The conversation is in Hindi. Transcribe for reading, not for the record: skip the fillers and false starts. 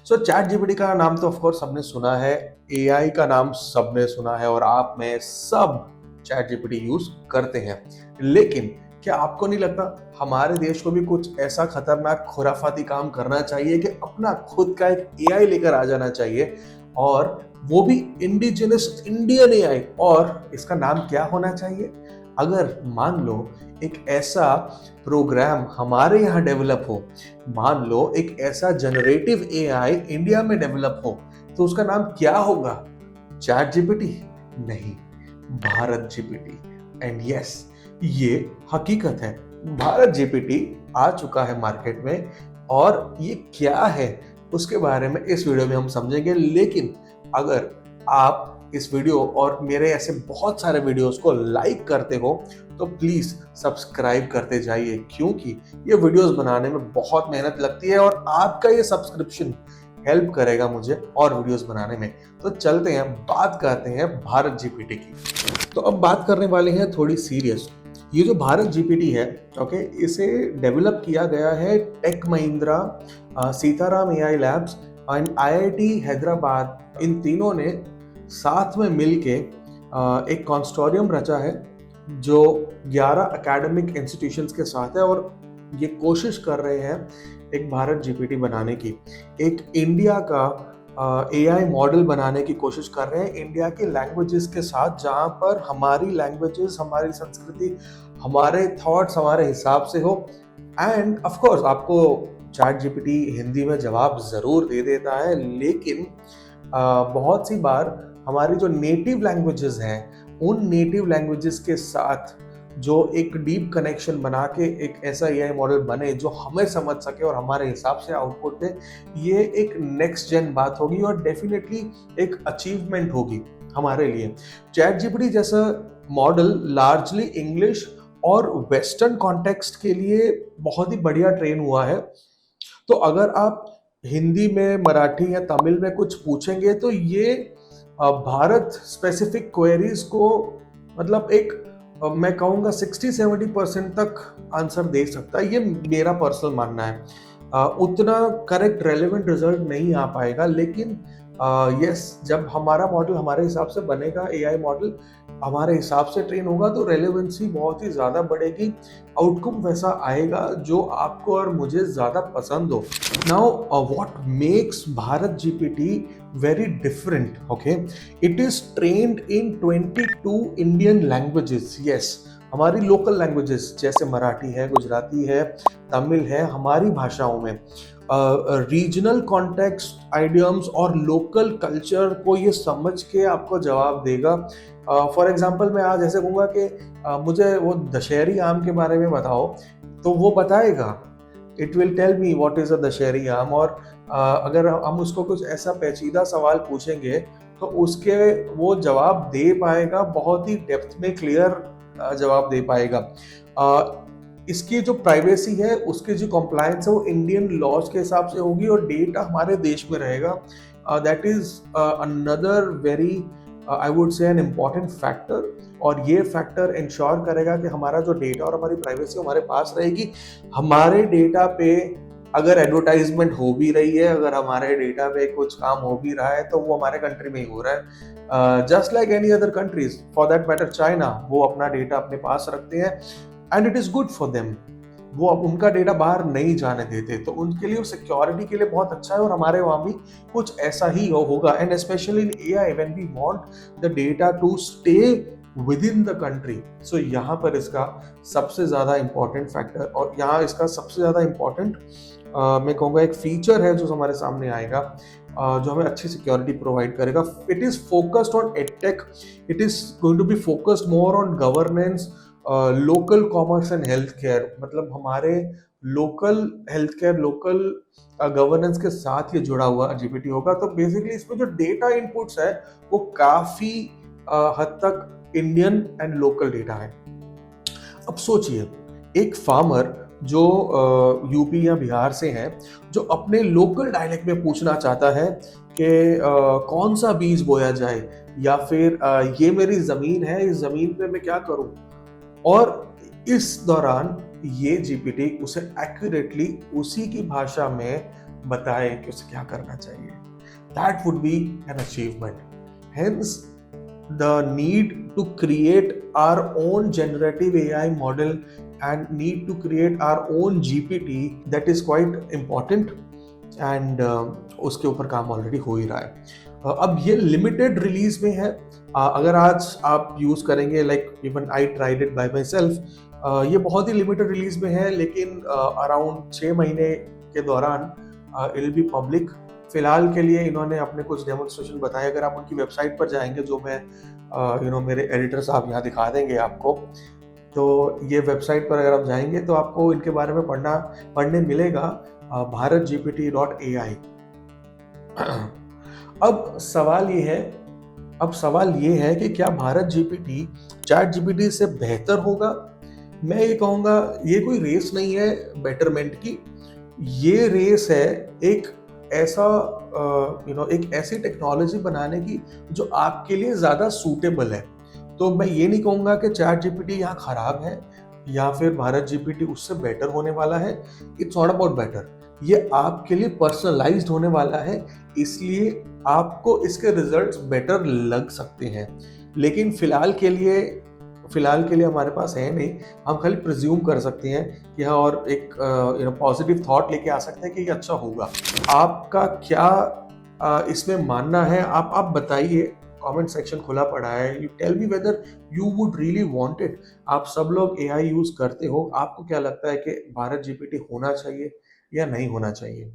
सो चैट जीपीटी का नाम तो ऑफ कोर्स सबने सुना है, एआई का नाम सबने सुना है और आप में सब चैट जीपीटी यूज करते हैं। लेकिन क्या आपको नहीं लगता हमारे देश को भी कुछ ऐसा खतरनाक खुराफाती काम करना चाहिए कि अपना खुद का एक एआई लेकर आ जाना चाहिए, और वो भी इंडिजिनस इंडियन एआई। और इसका नाम क्या होना चाहिए? अगर मान लो एक ऐसा प्रोग्राम हमारे यहाँ डेवलप हो, मान लो एक ऐसा जनरेटिव एआई इंडिया में डेवलप हो, तो उसका नाम क्या होगा? Chat GPT? नहीं, भारत जीपीटी। एंड यस, ये हकीकत है, भारत जीपीटी आ चुका है मार्केट में। और ये क्या है उसके बारे में इस वीडियो में हम समझेंगे। लेकिन अगर आप इस वीडियो और मेरे ऐसे बहुत सारे वीडियोस को लाइक करते हो तो प्लीज सब्सक्राइब करते जाइए, क्योंकि ये वीडियोस बनाने में बहुत मेहनत लगती है और आपका ये सब्सक्रिप्शन हेल्प करेगा मुझे और वीडियोस बनाने में। तो चलते हैं, बात करते हैं भारत जीपीटी की। तो अब बात करने वाले हैं थोड़ी सीरियस। ये जो भारत जीपीटी है, ओके, इसे डेवलप किया गया है Tech Mahindra, Seetaram AI labs and IIT Hyderabad, इन तीनों ने साथ में मिलके एक कंसोर्टियम रचा है जो 11 एकेडमिक इंस्टीट्यूशंस के साथ है, और ये कोशिश कर रहे हैं एक भारत जीपीटी बनाने की, एक इंडिया का एआई मॉडल बनाने की कोशिश कर रहे हैं इंडिया के लैंग्वेजेस के साथ, जहां पर हमारी लैंग्वेजेस, हमारी संस्कृति, हमारे थॉट्स हमारे हिसाब से हो। एंड ऑफ कोर्स आपको चैट जीपीटी हिंदी में जवाब जरूर दे देता है, लेकिन बहुत सी बार हमारी जो नेटिव लैंग्वेजेस हैं, उन नेटिव लैंग्वेजेस के साथ जो एक डीप कनेक्शन बना के एक ऐसा एआई मॉडल बने जो हमें समझ सके और हमारे हिसाब से आउटपुट दे, ये एक नेक्स्ट जेन बात होगी और डेफिनेटली एक अचीवमेंट होगी हमारे लिए। चैट जीपीटी जैसा मॉडल लार्जली इंग्लिश और वेस्टर्न कॉन्टेक्स्ट के लिए बहुत ही बढ़िया ट्रेन हुआ है। तो अगर आप हिंदी में, मराठी या तमिल में कुछ पूछेंगे तो ये भारत स्पेसिफिक क्वेरीज को मतलब एक मैं कहूँगा 60-70% तक आंसर दे सकता है। ये मेरा पर्सनल मानना है। उतना करेक्ट रेलेवेंट रिजल्ट नहीं आ पाएगा, लेकिन यस, जब हमारा मॉडल हमारे हिसाब से बनेगा, एआई मॉडल हमारे हिसाब से ट्रेन होगा, तो रेलेवेंसी बहुत ही ज़्यादा बढ़ेगी, आउटकम वैसा आएगा जो आपको और मुझे ज़्यादा पसंद हो। Now what makes Bharat GPT very different, okay? It is trained in 22 Indian languages. Yes, हमारी लोकल लैंग्वेजेस जैसे मराठी है, गुजराती है, तमिल है, हमारी भाषाओं में रीजनल कॉन्टेक्स्ट, आइडियम्स और लोकल कल्चर को ये समझ के आपको जवाब देगा। फॉर एग्जांपल मैं आज ऐसे कहूँगा कि मुझे वो दशहरी आम के बारे में बताओ, तो वो बताएगा, it will tell me what is a Dasheri आम। और अगर हम उसको कुछ ऐसा पेचीदा सवाल पूछेंगे तो उसके वो जवाब दे पाएगा, बहुत ही डेप्थ में क्लियर जवाब दे पाएगा। इसकी जो प्राइवेसी है, उसकी जो कंप्लायंस है, वो इंडियन लॉज के हिसाब से होगी और डेटा हमारे देश में रहेगा। That is another very I would say an important factor, और ये फैक्टर इंश्योर करेगा कि हमारा जो डेटा और हमारी प्राइवेसी हमारे पास रहेगी। हमारे डेटा पे अगर एडवर्टाइजमेंट हो भी रही है, अगर हमारे डेटा पे कुछ काम हो भी रहा है, तो वो हमारे कंट्री में ही हो रहा है। Just like any other countries, for that matter China, वो अपना डेटा अपने पास रखते हैं and it is good for them. वो अब उनका डेटा बाहर नहीं जाने देते, तो उनके लिए सिक्योरिटी के लिए बहुत अच्छा है, और हमारे वहाँ भी कुछ ऐसा ही होगा। And specially in AI, when we want the data to stay within the country, so यहाँ पर इसका सबसे ज़्यादा इम्पोर्टेंट फैक्टर, और यहाँ इसका सबसे ज़्यादा इम्पोर्टेंट मैं कहूँगा एक फीचर है जो हमारे सामने आएगा, जो हमें अच्छी सिक्योरिटी प्रोवाइड करेगा। It is focused on edtech, it is going to be focused more on governance, local commerce and health care. मतलब हमारे local health care, local governance के साथ ये जुड़ा हुआ जीपीटी होगा। तो बेसिकली इसमें जो डेटा इनपुट्स है वो काफ़ी हद तक इंडियन एंड लोकल डेटा है। अब सोचिए, एक फार्मर जो यूपी या बिहार से है, जो अपने लोकल डायलेक्ट में पूछना चाहता है कि कौन सा बीज बोया जाए, या फिर ये मेरी ज़मीन है, इस ज़मीन पे मैं क्या करूं, और इस दौरान ये जीपीटी उसे एक्यूरेटली उसी की भाषा में बताए कि उसे क्या करना चाहिए, that would be an achievement. Hence the need to create our own generative AI model and need to create our own GPT, that is quite important and उसके ऊपर काम ऑलरेडी हो ही रहा है। अब ये लिमिटेड रिलीज में है। अगर आज आप यूज करेंगे, like even I tried it by my self, ये बहुत ही लिमिटेड रिलीज में है, लेकिन अराउंड 6 महीने के दौरान इट विल बी पब्लिक। फिलहाल के लिए इन्होंने अपने कुछ डेमोन्स्ट्रेशन बताए। अगर आप उनकी वेबसाइट पर जाएंगे, जो मैं मेरे एडिटर साहब यहाँ दिखा देंगे आपको, तो ये वेबसाइट पर अगर आप जाएंगे तो आपको इनके बारे में पढ़ने मिलेगा, bharatgpt.ai। अब सवाल ये है कि क्या भारत जीपीटी चैट जीपीटी से बेहतर होगा? मैं ये कहूँगा, ये कोई रेस नहीं है बेटरमेंट की, ये रेस है एक ऐसा एक ऐसी टेक्नोलॉजी बनाने की जो आपके लिए ज़्यादा सूटेबल है। तो मैं ये नहीं कहूँगा कि चैट जीपीटी यहाँ खराब है या फिर भारत जीपीटी उससे बेटर होने वाला है। इट्स नॉट अबाउट बेटर, ये आपके लिए पर्सनलाइज्ड होने वाला है, इसलिए आपको इसके रिजल्ट्स बेटर लग सकते हैं। लेकिन फिलहाल के लिए हमारे पास है नहीं, हम खाली प्रिज्यूम कर सकते हैं कि हाँ, और एक पॉजिटिव थॉट लेके आ सकते हैं कि ये अच्छा होगा। आपका क्या इसमें मानना है, आप बताइए। कमेंट सेक्शन खुला पड़ा है। You tell me whether you would really want it. आप सब लोग एआई यूज करते हो, आपको क्या लगता है कि भारत जीपीटी होना चाहिए या नहीं होना चाहिए?